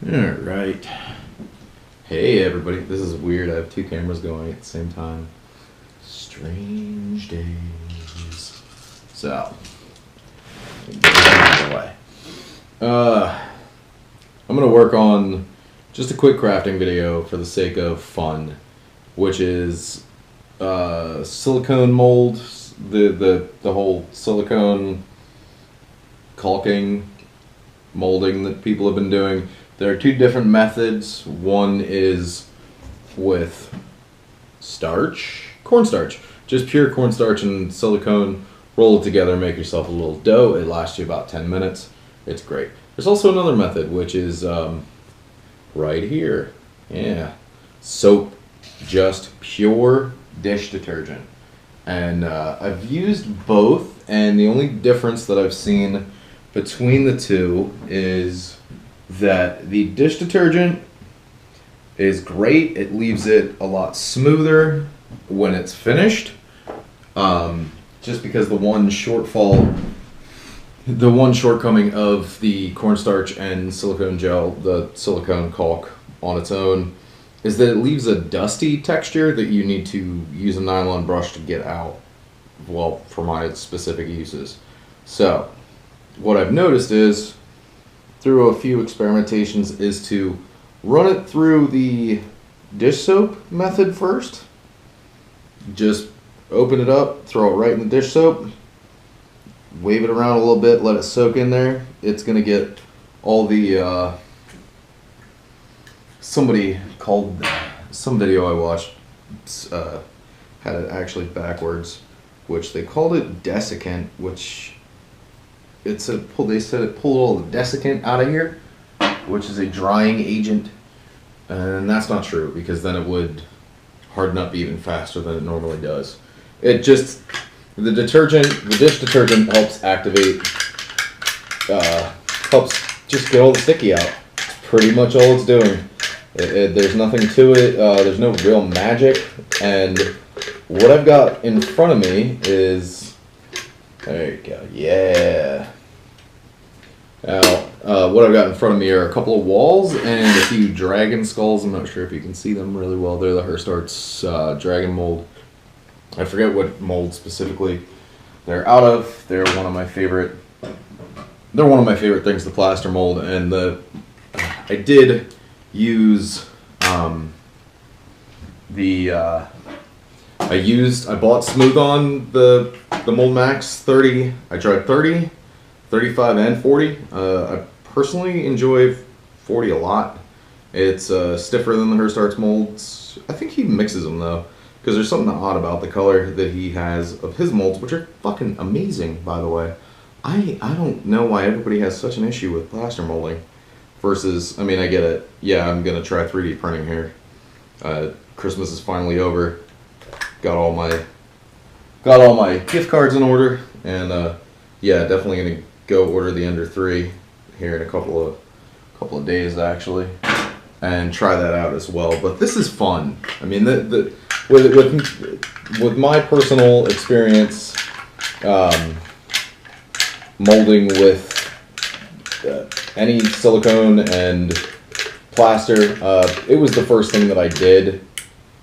Alright. Hey everybody, this is weird. I have two cameras going at the same time. Strange days. So, get out of the way. I'm gonna work on just a quick crafting video for the sake of fun, which is silicone mold, the whole silicone caulking molding that people have been doing. There are two different methods. One is with cornstarch, just pure cornstarch and silicone. Roll it together, make yourself a little dough. It lasts you about 10 minutes. It's great. There's also another method, which is right here. Yeah, soap, just pure dish detergent. And I've used both, and the only difference that I've seen between the two is that the dish detergent is great. It leaves it a lot smoother when it's finished. Just because the one shortcoming of the cornstarch and silicone gel, the silicone caulk on its own, is that it leaves a dusty texture that you need to use a nylon brush to get out. Well, for my specific uses. So, what I've noticed is, through a few experimentations, is to run it through the dish soap method first. Just open it up, throw it right in the dish soap, wave it around a little bit, let it soak in there. It's gonna get all the some video I watched had it actually backwards, which they called it desiccant, which they said it pulled all the desiccant out of here, which is a drying agent, and that's not true, because then it would harden up even faster than it normally does. It just, the dish detergent helps activate, helps just get all the sticky out. It's pretty much all it's doing. There's nothing to it, there's no real magic, and what I've got in front of me is, there you go, yeah. Now, what I've got in front of me are a couple of walls and a few dragon skulls. I'm not sure if you can see them really well. They're the Herstart's dragon mold. I forget what mold specifically they're out of. They're one of my favorite things to plaster mold, and I did use I bought Smooth On the Mold Max 30. I tried 30, 35, and 40. I personally enjoy 40 a lot. It's stiffer than the Herstart's molds. I think he mixes them though, because there's something odd about the color that he has of his molds, which are fucking amazing, by the way. I don't know why everybody has such an issue with plaster molding versus, I mean, I get it. Yeah, I'm gonna try 3D printing here. Christmas is finally over. Got all my gift cards in order, and yeah, definitely gonna go order the Ender 3 here in a couple of days actually, and try that out as well. But this is fun. I mean, with my personal experience molding with any silicone and plaster, it was the first thing that I did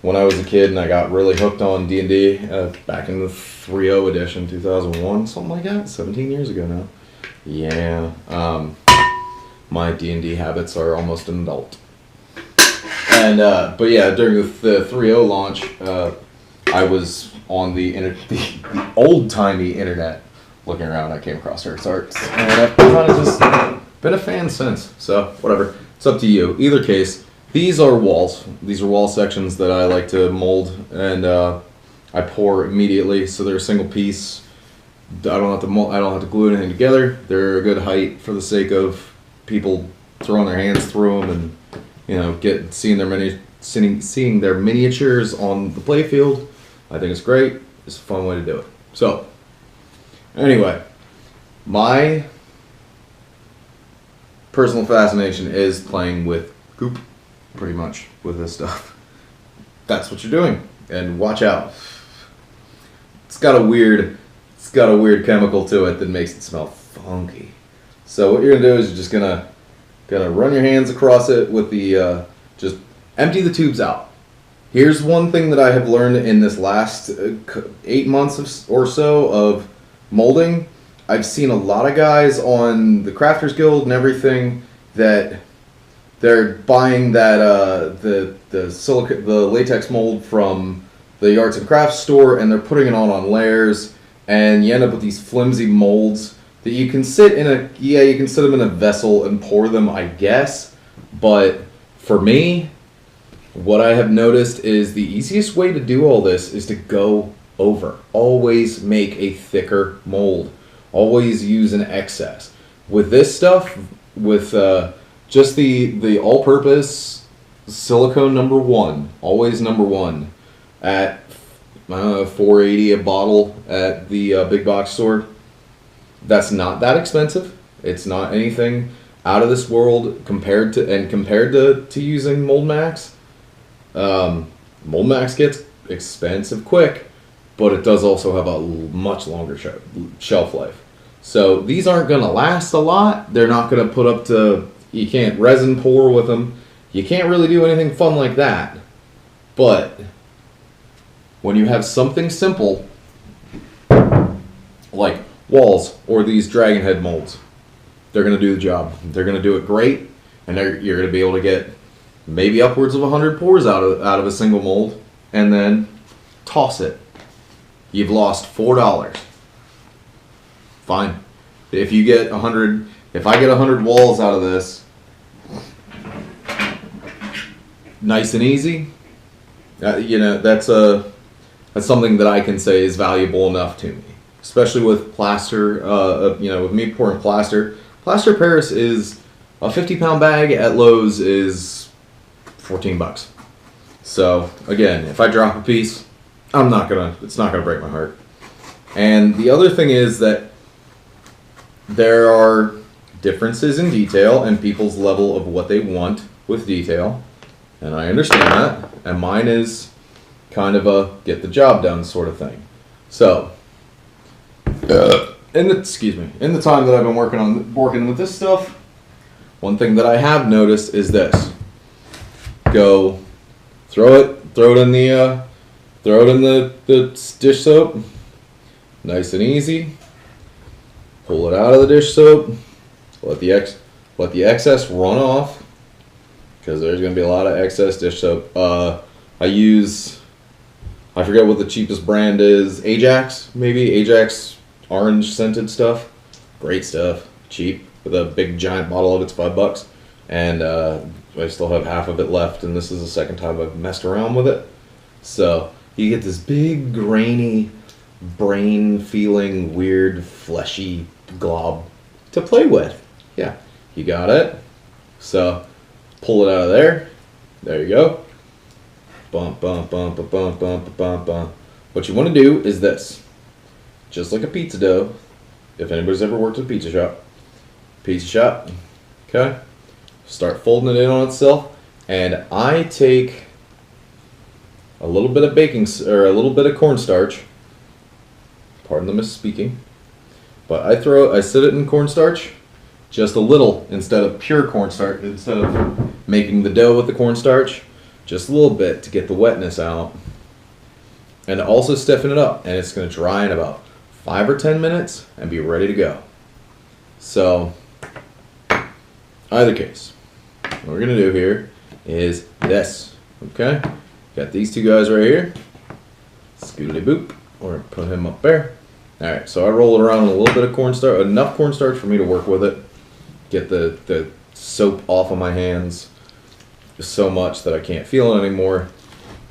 when I was a kid, and I got really hooked on D&D back in the 3.0 edition, 2001, something like that, 17 years ago now. Yeah, my D&D habits are almost an adult. And but yeah, during the 3.0 launch, I was on the old-timey internet looking around. I came across Herstart's, and I've kind of just been a fan since. So whatever, it's up to you. Either case, these are walls. These are wall sections that I like to mold, and I pour immediately, so they're a single piece. I don't have to glue anything together. They're a good height for the sake of people throwing their hands through them, and seeing their miniatures on the playfield. I think it's great. It's a fun way to do it. So, anyway, my personal fascination is playing with goop, pretty much, with this stuff. That's what you're doing, and watch out. It's got a weird chemical to it that makes it smell funky. So what you're gonna do is you're just gonna Gonna run your hands across it with the, just empty the tubes out. Here's one thing that I have learned in this last 8 months or so of molding. I've seen a lot of guys on the Crafters Guild and everything that they're buying that the latex mold from the arts and crafts store, and they're putting it on layers, and you end up with these flimsy molds that you can sit in a, you can sit them in a vessel and pour them, I guess. But for me, what I have noticed is the easiest way to do all this is to go over. Always make a thicker mold. Always use an excess. With this stuff, with just the all-purpose silicone #1, always #1, at $4.80 a bottle at the big box store. That's not that expensive. It's not anything out of this world compared to using Mold Max. Mold Max gets expensive quick, but it does also have a much longer shelf life. So these aren't going to last a lot. They're not going to put up to, you can't resin pour with them. You can't really do anything fun like that. But when you have something simple like walls or these dragon head molds, they're going to do the job. They're going to do it great, and you're going to be able to get maybe upwards of 100 pours out of a single mold, and then toss it. You've lost $4. Fine. If you get 100, if I get 100 walls out of this, nice and easy, you know, that's something that I can say is valuable enough to me. Especially with plaster, you know, with me pouring plaster. Plaster Paris is a 50-pound bag at Lowe's is $14. So again, if I drop a piece, it's not gonna break my heart. And the other thing is that there are differences in detail and people's level of what they want with detail, and I understand that. And mine is kind of a get the job done sort of thing. So, in the time that I've been working with this stuff, one thing that I have noticed is this: go throw it in the dish soap, nice and easy. Pull it out of the dish soap. Let the excess run off, because there's going to be a lot of excess dish soap. I forget what the cheapest brand is. Ajax, maybe? Ajax orange scented stuff. Great stuff. Cheap. With a big giant bottle of it's $5. And I still have half of it left, and this is the second time I've messed around with it. So you get this big, grainy, brain-feeling, weird, fleshy glob to play with. Yeah, you got it. So pull it out of there. There you go. Bump, bump, bump, bump, bump, bump, bump, bump. What you want to do is this. Just like a pizza dough, if anybody's ever worked at a pizza shop, okay? Start folding it in on itself, and I take a little bit of a little bit of cornstarch. Pardon the misspeaking, but I sit it in cornstarch, just a little, instead of pure cornstarch, instead of making the dough with the cornstarch, just a little bit to get the wetness out, and also stiffen it up, and it's going to dry in about 5 or 10 minutes and be ready to go. So, either case, what we're going to do here is this, okay? Got these two guys right here. Scootily boop. We're going to put him up there. Alright, so I roll it around with a little bit of cornstarch, enough cornstarch for me to work with it. Get the soap off of my hands just so much that I can't feel it anymore.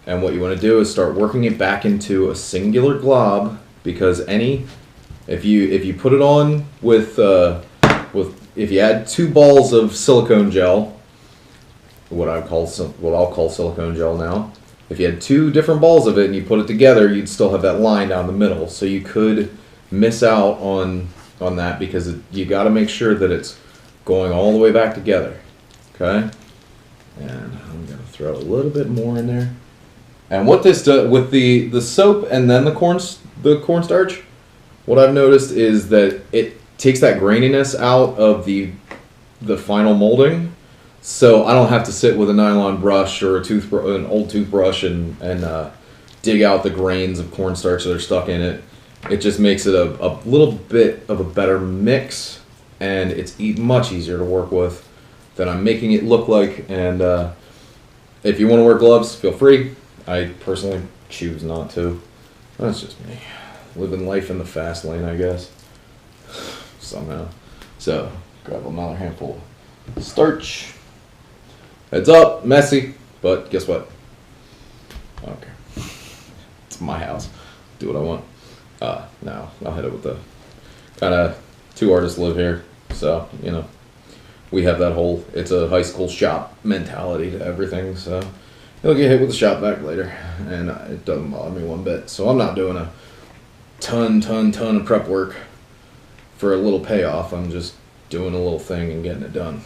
And what you want to do is start working it back into a singular glob, because if you put it on with if you add 2 balls of silicone gel, what I'll call silicone gel now. If you had 2 different balls of it and you put it together, you'd still have that line down the middle. So you could miss out on that, because you got to make sure that it's going all the way back together. Okay? And I'm going to throw a little bit more in there. And what this does with the soap and then the cornstarch, what I've noticed is that it takes that graininess out of the final molding, So I don't have to sit with a nylon brush or an old toothbrush and dig out the grains of cornstarch that are stuck in it. It just makes it a little bit of a better mix, and it's much easier to work with than I'm making it look like. And if you want to wear gloves, feel free. I personally choose not to. That's just me. Living life in the fast lane, I guess. Somehow. So, grab another handful of starch. Heads up, messy, but guess what? I don't care. It's my house. Do what I want. No, I'll hit it with the kind of two artists live here, so you know we have that whole it's a high school shop mentality to everything. So you'll get hit with the shop vac later, and it doesn't bother me one bit. So I'm not doing a ton of prep work for a little payoff. I'm just doing a little thing and getting it done.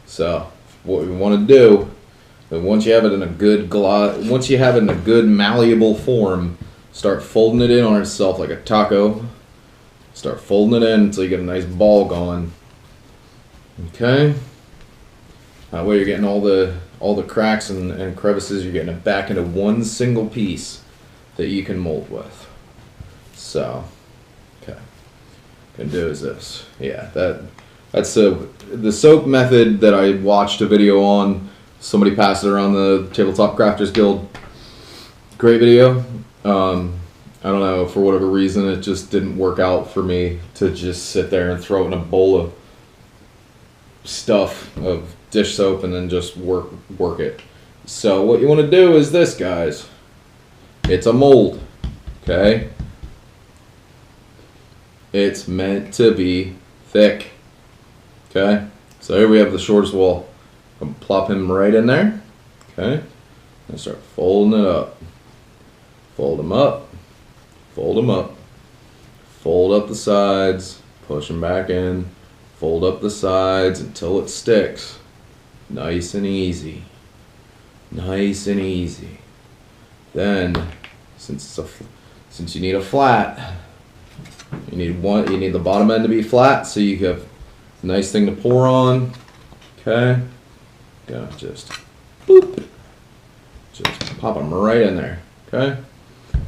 So what we want to do, once you have it in a good malleable form, start folding it in on itself like a taco. Start folding it in until you get a nice ball going. Okay. That way you're getting all the cracks and crevices. You're getting it back into one single piece that you can mold with. So, okay. What I'm gonna do is this. Yeah, that's the soap method that I watched a video on. Somebody passed it around the Tabletop Crafters Guild. Great video. I don't know, for whatever reason, it just didn't work out for me to just sit there and throw it in a bowl of stuff, of dish soap, and then just work it. So what you want to do is this, guys. It's a mold, okay? It's meant to be thick, okay? So here we have the shortest wall. I'm plop him right in there, okay? And start folding it up. Fold them up. Fold them up. Fold up the sides. Push them back in. Fold up the sides until it sticks. Nice and easy. Nice and easy. Then, since you need a flat, you need the bottom end to be flat so you have a nice thing to pour on. Okay? Gonna just boop. Just pop them right in there. Okay?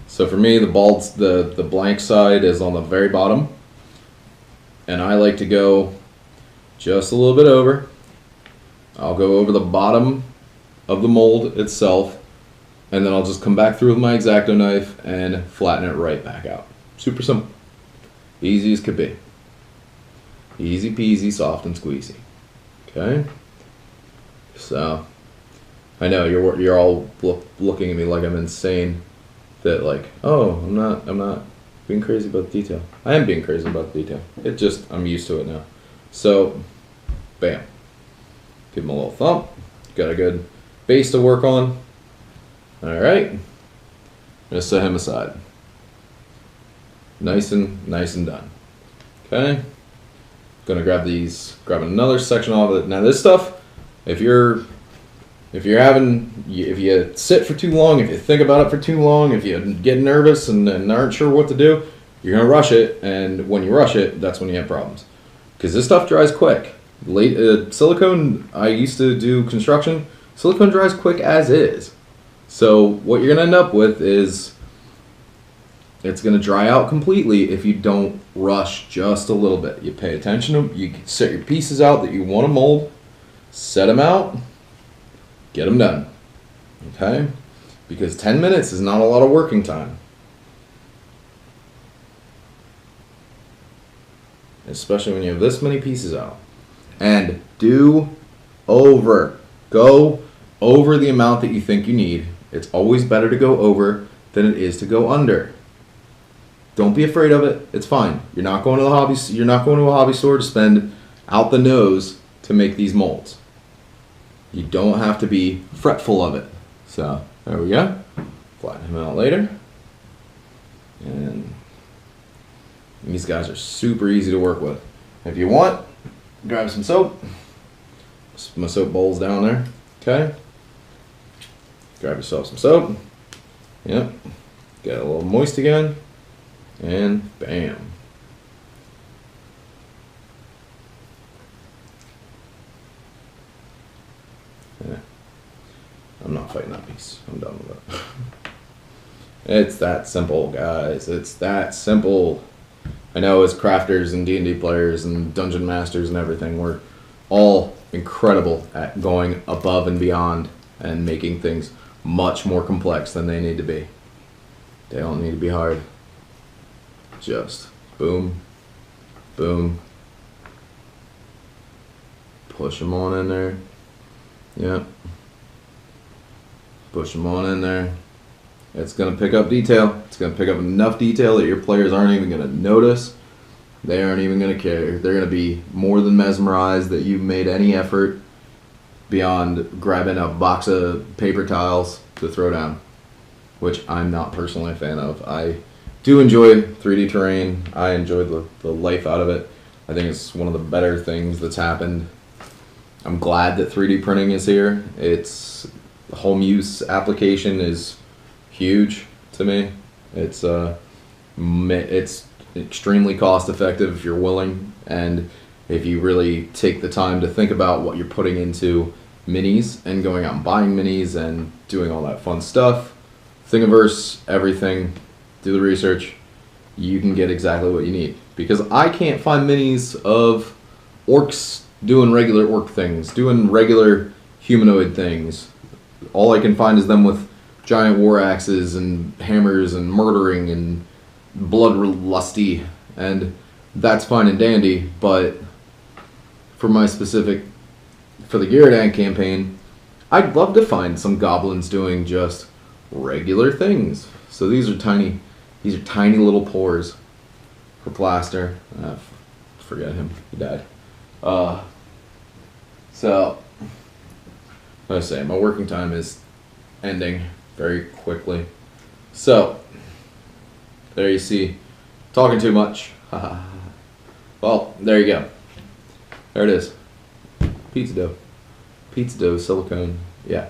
So for me, the blank side is on the very bottom, and I like to go just a little bit over. I'll go over the bottom of the mold itself, and then I'll just come back through with my X-Acto knife and flatten it right back out. Super simple. Easy as could be. Easy peasy, soft and squeezy. Okay? So, I know you're all looking at me like I'm insane. That like, oh, I'm not being crazy about the detail. I am being crazy about the detail. I'm used to it now. So, bam. Give him a little thump. Got a good base to work on. All right. I'm gonna set him aside. Nice and done. Okay. Gonna grab another section off of it. Now this stuff, if you sit for too long, if you think about it for too long, if you get nervous and aren't sure what to do, you're gonna rush it, and when you rush it, that's when you have problems. Because this stuff dries quick. Silicone, I used to do construction, silicone dries quick as is. So what you're gonna end up with is it's gonna dry out completely if you don't rush just a little bit. You pay attention to, you set your pieces out that you wanna mold, set them out, get them done, okay? Because 10 minutes is not a lot of working time. Especially when you have this many pieces out. And go over the amount that you think you need. It's always better to go over than it is to go under. Don't be afraid of it. It's fine. You're not going to a hobby store to spend out the nose to make these molds. You don't have to be fretful of it. So, there we go. Flatten him out later. And these guys are super easy to work with. If you want, grab some soap. My soap bowl's down there. Okay. Grab yourself some soap. Yep. Get it a little moist again. And bam. I'm not fighting that piece. I'm done with it. It's that simple, guys. It's that simple. I know as crafters and D&D players and dungeon masters and everything, we're all incredible at going above and beyond and making things much more complex than they need to be. They don't need to be hard. Just boom, boom. Push them on in there. Yep. Push them on in there. It's going to pick up detail. It's going to pick up enough detail that your players aren't even going to notice. They aren't even going to care. They're going to be more than mesmerized that you've made any effort beyond grabbing a box of paper tiles to throw down, which I'm not personally a fan of. I do enjoy 3D terrain. I enjoy the life out of it. I think it's one of the better things that's happened. I'm glad that 3D printing is here. It's home use application is huge to me. It's extremely cost effective if you're willing, and if you really take the time to think about what you're putting into minis and going out and buying minis and doing all that fun stuff. Thingiverse, everything, do the research, you can get exactly what you need. Because I can't find minis of orcs doing regular orc things, doing regular humanoid things. All I can find is them with giant war axes and hammers and murdering and bloodlusty, and that's fine and dandy, but for my specific, for the Gyaradan campaign, I'd love to find some goblins doing just regular things. So these are tiny little pores for plaster. Forget him, he died. So, like I say, my working time is ending very quickly. So, there you see, talking too much. Well, there you go. There it is. Pizza dough. Pizza dough, silicone. Yeah.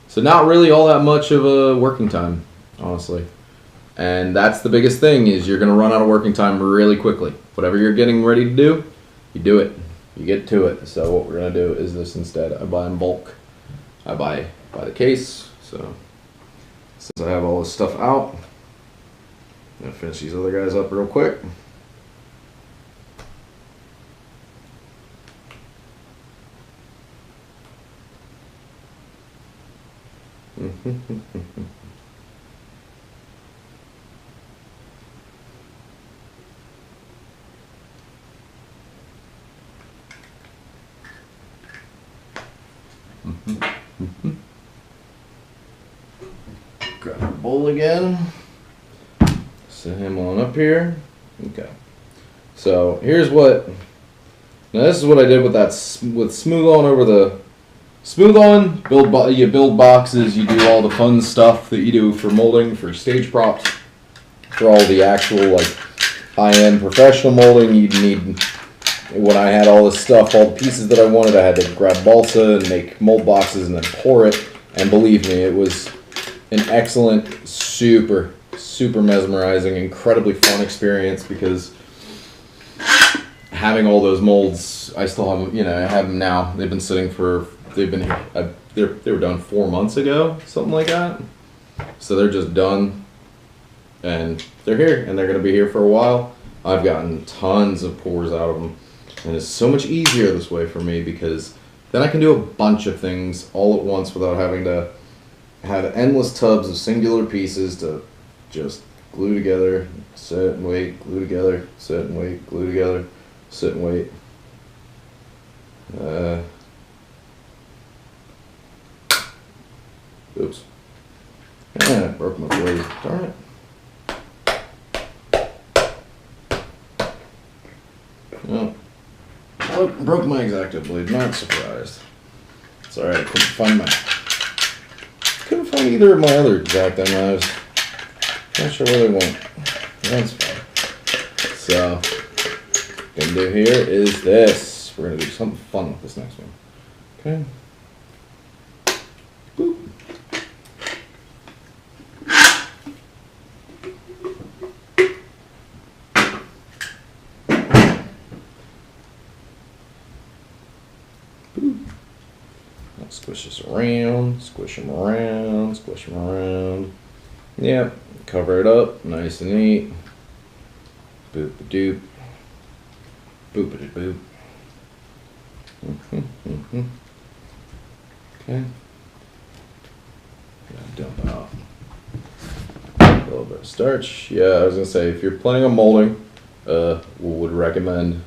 So not really all that much of a working time, honestly. And that's the biggest thing, is you're going to run out of working time really quickly. Whatever you're getting ready to do, you do it. You get to it. So what we're going to do is this instead. I buy in bulk. I buy by the case. So since I have all this stuff out, I'm going to finish these other guys up real quick. Grab our bowl again. Set him on up here. Okay. So here's what. Now this is what I did with that with smooth on over the smooth on. You build boxes. You do all the fun stuff that you do for molding, for stage props, for all the actual like high-end professional molding. You'd need. When I had all this stuff, all the pieces that I wanted, I had to grab balsa and make mold boxes and then pour it. And believe me, it was an excellent, super mesmerizing, incredibly fun experience, because having all those molds, I still have, I have them now. They've been sitting for, they were done 4 months ago, something like that. So they're just done, and they're here, and they're going to be here for a while. I've gotten tons of pours out of them, and it's so much easier this way for me, because then I can do a bunch of things all at once without having to have endless tubs of singular pieces to just glue together, sit and wait, glue together, sit and wait, glue together, sit and wait. Oops. I broke my blade. Darn it. Oh. Oh, broke my X-Acto blade. Not surprised. It's alright. Couldn't find either of my other X-Acto knives. Not sure where they went. That's fine. So, what we're gonna do here is this. We're gonna do something fun with this next one. Okay. Boop. Squish this around, squish them around, squish them around. Yep, cover it up, nice and neat. Boop-a-doop. Boop-a-doop. Okay. Dump out a little bit of starch. Yeah, I was gonna say, if you're planning on molding, we would recommend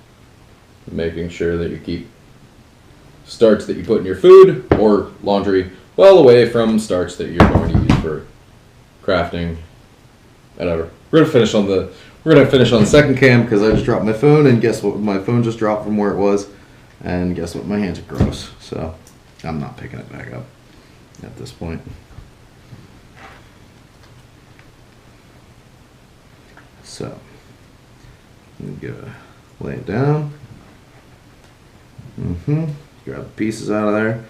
making sure that you keep starch that you put in your food or laundry well away from starch that you're going to use for crafting. Whatever. We're gonna finish on the second cam because I just dropped my phone, and guess what? My phone just dropped from where it was, and guess what? My hands are gross, so I'm not picking it back up at this point. So I'm gonna lay it down. Grab the pieces out of there.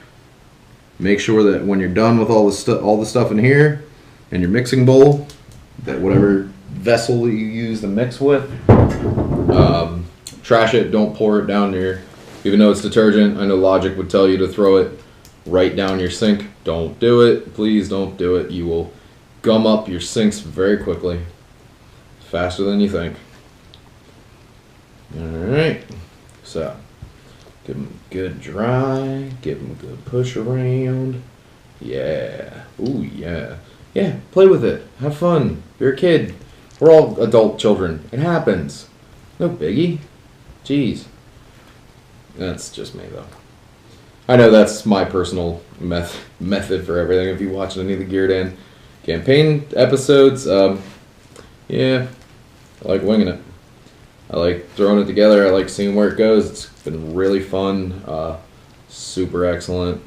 Make sure that when you're done with all the stuff in here in your mixing bowl, that whatever vessel that you use to mix with, trash it. Don't pour it down your. Even though it's detergent, I know logic would tell you to throw it right down your sink. Don't do it. Please don't do it. You will gum up your sinks very quickly, faster than you think. All right, so. Give them a good dry, give them a good push around. Yeah, ooh yeah. Yeah, play with it, have fun. You're a kid. We're all adult children. It happens. No biggie. Jeez. That's just me though. I know that's my personal method for everything. If you watch any of the Geared In campaign episodes, yeah, I like winging it. I like throwing it together. I like seeing where it goes. It's been really fun. Super excellent.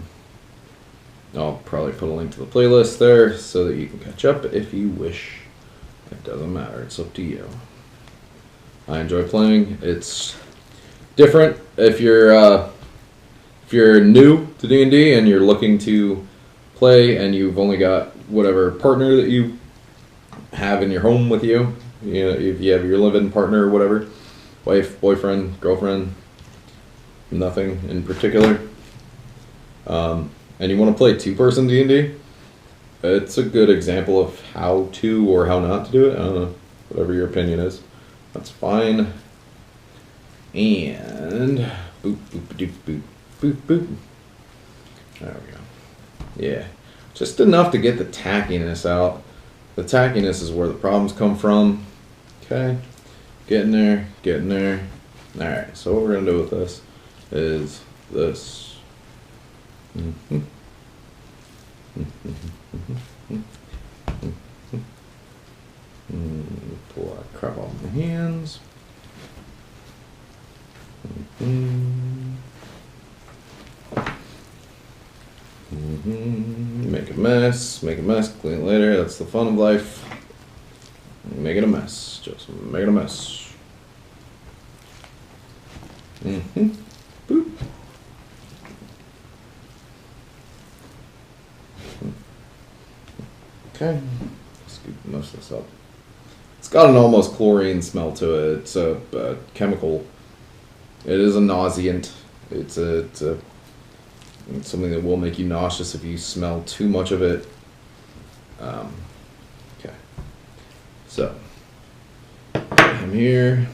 I'll probably put a link to the playlist there so that you can catch up if you wish. It doesn't matter. It's up to you. I enjoy playing. It's different if you're new to D&D and you're looking to play and you've only got whatever partner that you have in your home with you. You know, if you have your living partner or whatever, wife, boyfriend, girlfriend, nothing in particular, and you want to play two-person D&D, it's a good example of how to or how not to do it. I don't know, whatever your opinion is, that's fine. And boop, boop, doop, boop, boop, boop. There we go. Yeah, just enough to get the tackiness out. The tackiness is where the problems come from. Okay, getting there, getting there. All right, so what we're gonna do with this is this. Pull that crap off my hands. Make a mess, clean it later. That's the fun of life. Make it a mess. Just make it a mess. Boop. Okay. Scoop most of this up. It's got an almost chlorine smell to it. It's a chemical. It is a nauseant. It's something that will make you nauseous if you smell too much of it. Okay. So, put him here.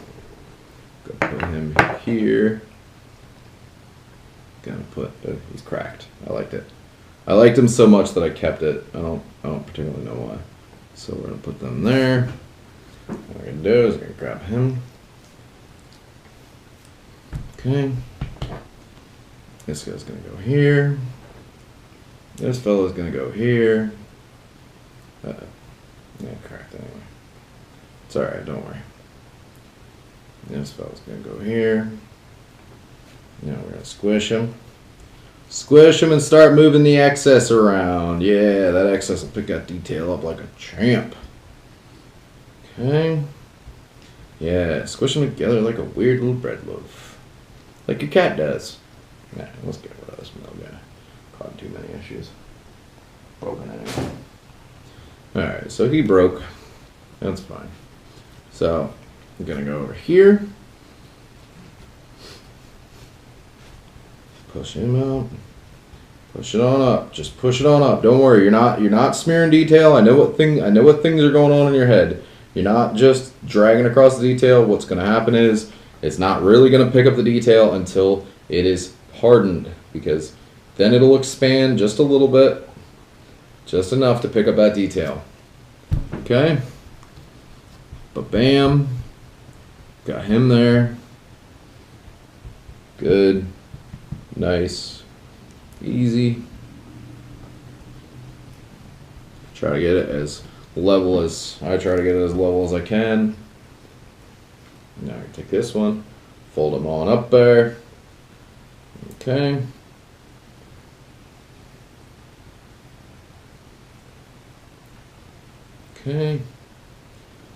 Gonna put him here. Gonna put. He's cracked. I liked it. I liked him so much that I kept it. I don't particularly know why. So we're gonna put them there. What we're gonna do is we're gonna grab him. Okay. This guy's gonna go here. This fellow's gonna go here. Yeah, cracked anyway. It's alright, don't worry. This fellow's gonna go here. Now we're gonna squish him. Squish him and start moving the excess around. Yeah, that excess will pick that detail up like a champ. Okay. Yeah, squish them together like a weird little bread loaf. Like your cat does. Nah, let's get rid of this middle guy. Caused too many issues. Broken anyway. Alright, so he broke. That's fine. So, I'm gonna go over here. Push him out. Push it on up. Just push it on up. Don't worry. You're not smearing detail. I know what things are going on in your head. You're not just dragging across the detail. What's going to happen is it's not really going to pick up the detail until it is hardened, because then it'll expand just a little bit, just enough to pick up that detail. Okay? But bam. Got him there. Good. Nice. Easy. Try to get it as level as I can. Now I take this one, fold them on up there. Okay. Okay.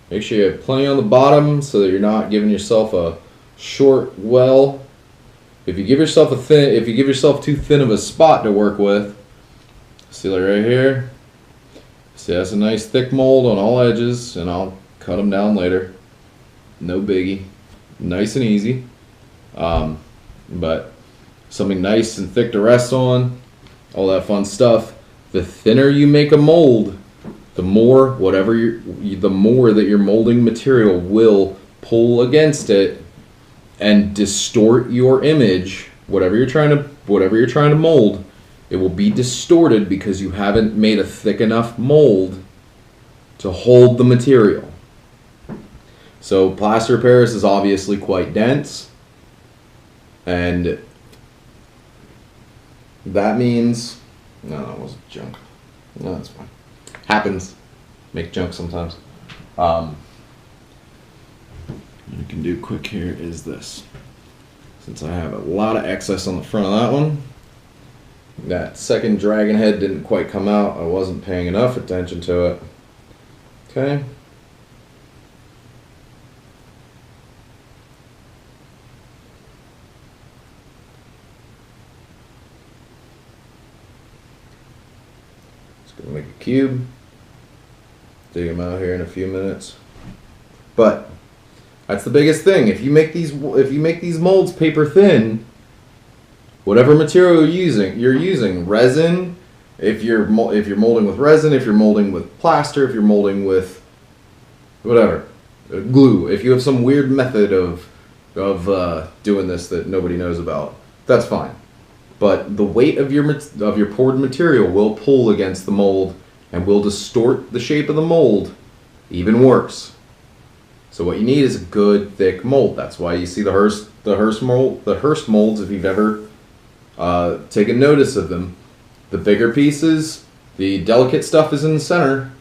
Make sure you have plenty on the bottom so that you're not giving yourself a short well. If you give yourself too thin of a spot to work with, see like right here. See, that's a nice thick mold on all edges, and I'll cut them down later. No biggie, nice and easy. But something nice and thick to rest on, all that fun stuff. The thinner you make a mold, the more that your molding material will pull against it and distort your image. Whatever you're trying to mold, it will be distorted because you haven't made a thick enough mold to hold the material. So plaster of Paris is obviously quite dense, and that means no, that wasn't junk. No, that's fine. Happens. Make junk sometimes. What you can do quick here is this. Since I have a lot of excess on the front of that one, that second dragon head didn't quite come out. I wasn't paying enough attention to it. Okay. Just gonna make a cube. Dig them out here in a few minutes. But that's the biggest thing. If you make these molds paper thin, whatever material you're using resin. If you're molding with resin, if you're molding with plaster, if you're molding with whatever, glue. If you have some weird method of doing this that nobody knows about, that's fine. But the weight of your poured material will pull against the mold and will distort the shape of the mold even worse. So what you need is a good thick mold. That's why you see the Hearst molds, if you've ever taken notice of them. The bigger pieces, the delicate stuff is in the center,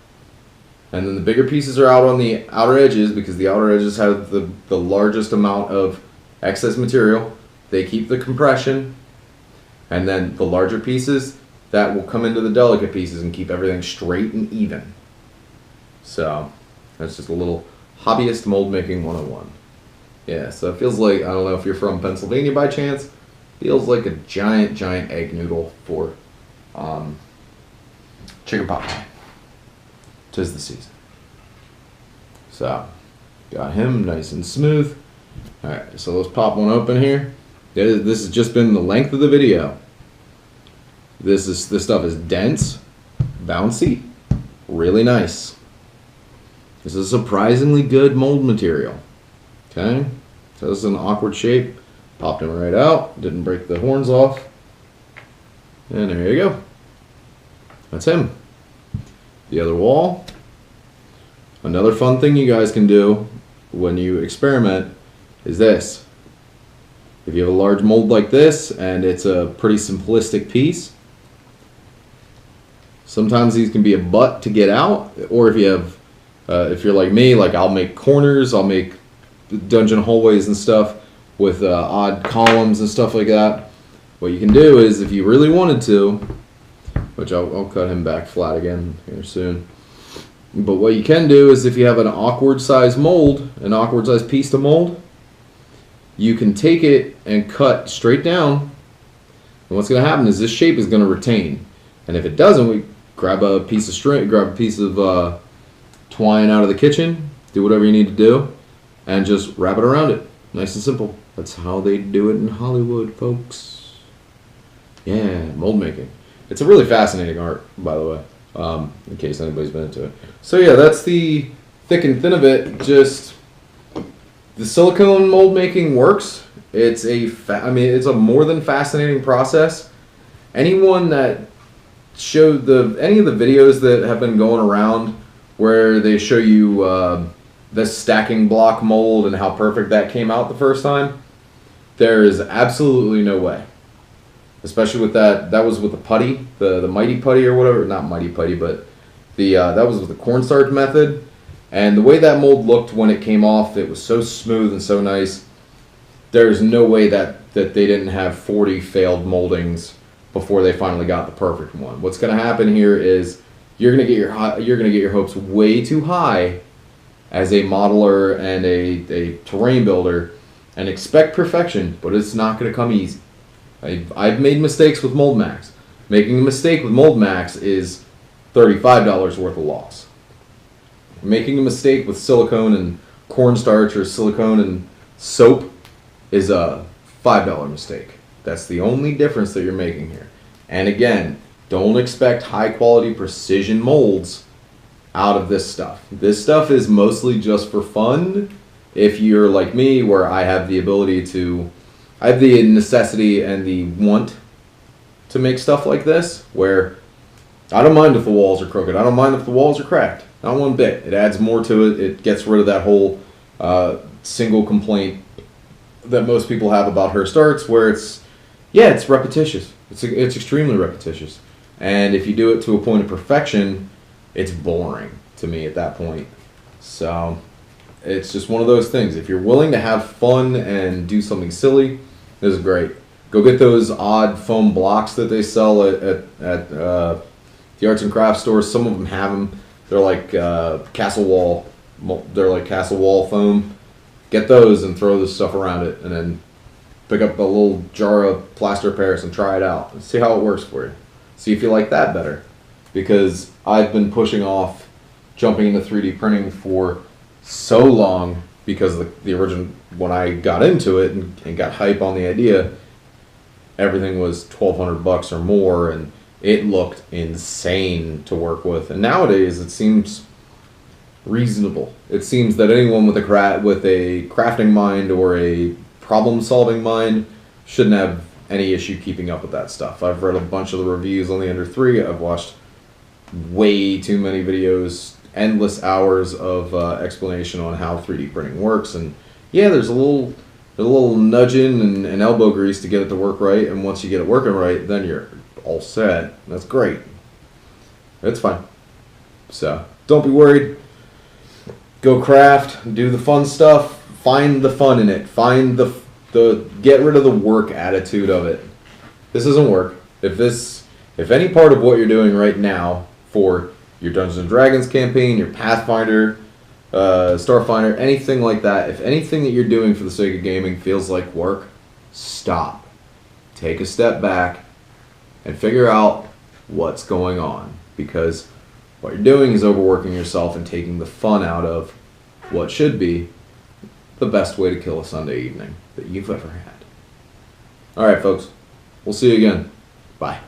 and then the bigger pieces are out on the outer edges, because the outer edges have the largest amount of excess material. They keep the compression, and then the larger pieces, that will come into the delicate pieces and keep everything straight and even. So that's just a little hobbyist mold making 101. Yeah, so it feels like, I don't know if you're from Pennsylvania by chance, feels like a giant egg noodle for chicken pot pie. 'Tis the season. So got him nice and smooth. Alright, so let's pop one open here. This has just been the length of the video. This stuff is dense, bouncy, really nice. This is a surprisingly good mold material. Okay, so this is an awkward shape. Popped him right out, didn't break the horns off. And there you go. That's him. The other wall. Another fun thing you guys can do when you experiment is this. If you have a large mold like this and it's a pretty simplistic piece, sometimes these can be a butt to get out. Or if you have, if you're like me, like I'll make corners, I'll make dungeon hallways and stuff with odd columns and stuff like that. What you can do is, if you really wanted to, which I'll cut him back flat again here soon. But what you can do is, if you have an awkward size mold, an awkward size piece to mold, you can take it and cut straight down. And what's going to happen is this shape is going to retain. And if it doesn't, we grab a piece of string, grab a piece of twine out of the kitchen, do whatever you need to do, and just wrap it around it. Nice and simple. That's how they do it in Hollywood, folks. Yeah, mold making. It's a really fascinating art, by the way, in case anybody's been into it. So yeah, that's the thick and thin of it. Just the silicone mold making works. It's it's a more than fascinating process. Anyone that showed any of the videos that have been going around where they show you the stacking block mold and how perfect that came out the first time, there is absolutely no way. Especially with that was with the putty, the mighty putty or whatever, not mighty putty, but the that was with the cornstarch method. And the way that mold looked when it came off, it was so smooth and so nice. There's no way that they didn't have 40 failed moldings before they finally got the perfect one. What's going to happen here is you're going to get your hopes way too high as a modeler and a terrain builder and expect perfection, but it's not going to come easy. I've made mistakes with Mold Max. Making a mistake with Mold Max is $35 worth of loss. Making a mistake with silicone and cornstarch or silicone and soap is a $5 mistake. That's the only difference that you're making here. And again, don't expect high quality precision molds out of this stuff. This stuff is mostly just for fun. If you're like me, where I have the necessity and the want to make stuff like this, where I don't mind if the walls are crooked. I don't mind if the walls are cracked. Not one bit. It adds more to it. It gets rid of that whole single complaint that most people have about Hearst Arts, where it's repetitious. It's extremely repetitious. And if you do it to a point of perfection, it's boring to me at that point. So it's just one of those things. If you're willing to have fun and do something silly, this is great. Go get those odd foam blocks that they sell at the arts and crafts stores. Some of them have them. They're like castle wall. They're like castle wall foam. Get those and throw this stuff around it, and then pick up a little jar of plaster of Paris and try it out and see how it works for you. See if you like that better. Because I've been pushing off jumping into 3D printing for so long, because the original, when I got into it and got hype on the idea, everything was $1,200 or more, and it looked insane to work with. And nowadays it seems reasonable. It seems that anyone with a crafting mind or a problem-solving mind shouldn't have any issue keeping up with that stuff. I've read a bunch of the reviews on the Ender 3. I've watched way too many videos, endless hours of explanation on how 3D printing works, and yeah, there's a little nudging and elbow grease to get it to work right, and once you get it working right, then you're all set. That's great. It's fine. So don't be worried. Go craft, do the fun stuff, find the fun in it, find the get rid of the work attitude of it. This doesn't work. If any part of what you're doing right now for your Dungeons and Dragons campaign, your Pathfinder, Starfinder, anything like that, if anything that you're doing for the sake of gaming feels like work, stop. Take a step back and figure out what's going on, because what you're doing is overworking yourself and taking the fun out of what should be the best way to kill a Sunday evening that you've ever had. Alright folks, we'll see you again. Bye.